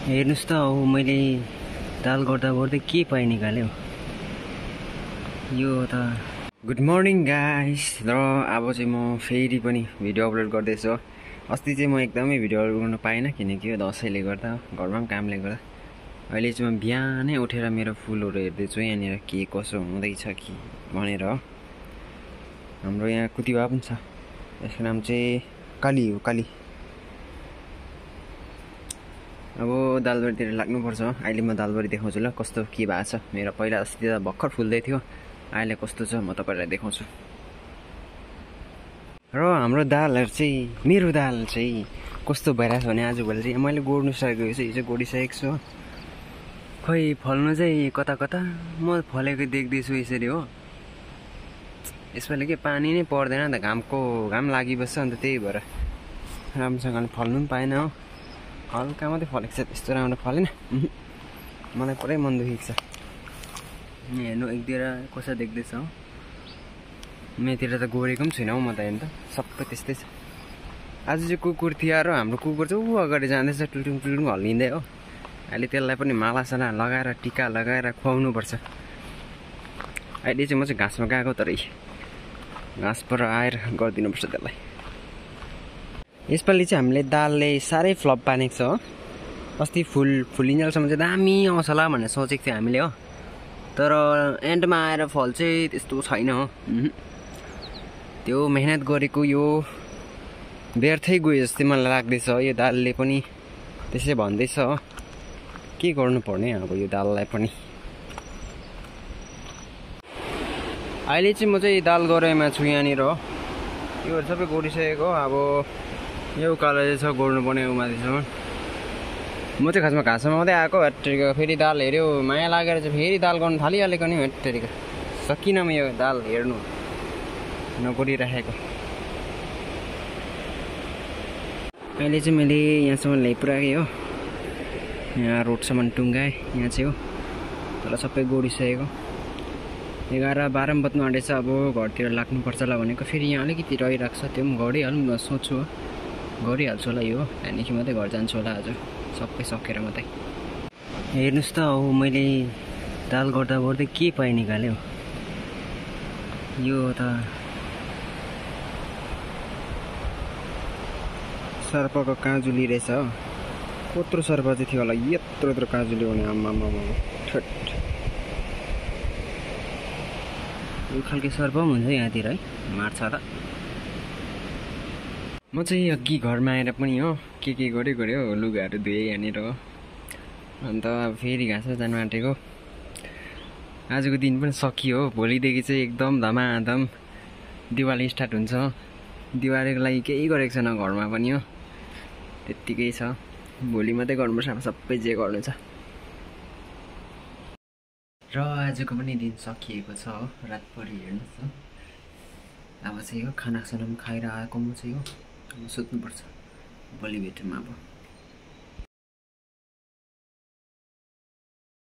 हेर्नुस् त हो मैले दाल गर्दा गर्दै के पाइ निकाल्यो यो त। Good morning guys. र अब चाहिँ म फेरि पनि भिडियो अपलोड गर्दैछु। अस्ति चाहिँ म एकदमै भिडियो अपलोड गर्न पाइनँ किनकि यो दसैँले गर्दा घरमा पनि कामले गर्दा। अहिले चाहिँ म बिहानै उठेर मेरो फुलहरू हेर्दैछु यहाँनिर के कसो हुँदैछ कि भनेर। हाम्रो यहाँ कुतिवा पनि छ, यसको नाम चाहिँ काली हो, काली। अब दालबारीतिर लाग्नुपर्छ। अहिले म दालबारी देखाउँछु ल कस्तो के भएको छ मेरो। पहिला अस्ति त भर्खर फुल्दै थियो, अहिले कस्तो छ म तपाईँलाई देखाउँछु। र हाम्रो दालहरू चाहिँ, मेरो दाल चाहिँ कस्तो भइरहेछ भने आजभोलि चाहिँ मैले गोड्नु सकेको छु, हिजो गोडिसकेको छु। खै फल्नु चाहिँ कता कता म फलेको देख्दैछु यसरी हो। यसपालि के पानी नै पर्दैन त, घाम लागिबस्छ, अन्त त्यही भएर राम्रोसँगले फल्नु पनि पाएन हो। हल्का मात्रै फलेको छ, त्यस्तो राम्रो फलेन। मलाई पुरै मन दुखेको छ। हेर्नु एक दुईवटा कसो देख्दैछ हो। मेतिर त गोडेको पनि छुइनँ हौ म त। हेर्नु त सबै त्यस्तै छ। आज चाहिँ कुकुर तिहार हो। हाम्रो कुकुर चाहिँ ऊ अगाडि जाँदैछ, टुलटुङ टुलटुङ हल्लिँदै हो। अहिले त्यसलाई पनि मालासाला लगाएर टिका लगाएर खुवाउनुपर्छ। अहिले चाहिँ म चाहिँ घाँसमा गएको, तर घाँस पर आएर गरिदिनुपर्छ त्यसलाई। यसपालि चाहिँ हामीले दालले साह्रै फ्लप पानेको छ हो। अस्ति फुलिन्जेलसम्म चाहिँ दामी आउँछ होला भनेर सोचेको थियो हामीले हो, तर एन्डमा आएर फल चाहिँ त्यस्तो छैन हो। त्यो मेहनत गरेको यो व्यर्थै गयो जस्तै मलाई लाग्दैछ। यो दालले पनि त्यसै भन्दैछ हो। के गर्नुपर्ने अब यो दाललाई पनि। अहिले चाहिँ म चाहिँ दाल गराइमा छु यहाँनिर हो। योहरू सबै गोडिसकेको। अब यो उकालो चाहिँ छ गोड्नुपर्ने उमाथिसम्म। म चाहिँ खासमा घाँसमा मात्रै आएको। हेटरिका फेरि दाल हेऱ्यो, माया लागेर चाहिँ फेरि दाल गर्नु थालिहालेको नि। हेटरिका सकिनँ म यो दाल हेर्नु नगरिराखेको। अहिले चाहिँ मैले यहाँसम्म ल्याइपुऱ्याएँ हो। यहाँ रोडसम्म टुङ्गाएँ, यहाँ चाहिँ हो। तर सबै गोडिसकेको। 11-12 बज्नु आँटेछ। अब घरतिर लाग्नुपर्छ होला भनेको। फेरि यहाँ अलिकति रहिरहेको छ, त्यो पनि गरिहालौँ न सोच्छु हो। गरिहाल्छु होला यो, त्यहाँदेखि मात्रै घर जान्छु होला आज, सबै सकेर मात्रै। हेर्नुहोस् त हो मैले दाल गर्दा गर्दै के पाइ निकाल्यो यो त। सर्पको काजुली रहेछ हो। कत्रो सर्प चाहिँ थियो होला, यत्रो काजुली हुने। आम्मामा ठट। यो खालको सर्प पनि हुन्छ यहाँतिर है, मार्छ त। म चाहिँ अघि घरमा आएर पनि हो के गऱ्यो लुगाहरू धुएँ यहाँनिर हो। अन्त अब फेरि घाँसमा जानु आँटेको। आजको दिन पनि सकियो हो। भोलिदेखि चाहिँ एकदम धमाधम दिवाली स्टार्ट हुन्छ। दिवालीको लागि केही गरेको छैन घरमा पनि हो, त्यत्तिकै छ। भोलि मात्रै गर्नुपर्छ अब सबै जे गर्नु छ। र आजको पनि दिन सकिएको छ हो। रात परि हेर्नुहोस् हो। अब चाहिँ हो खानासाना पनि खाएर आएको म चाहिँ हो। अब सुत्नुपर्छ, भोलि भेटौँ अब।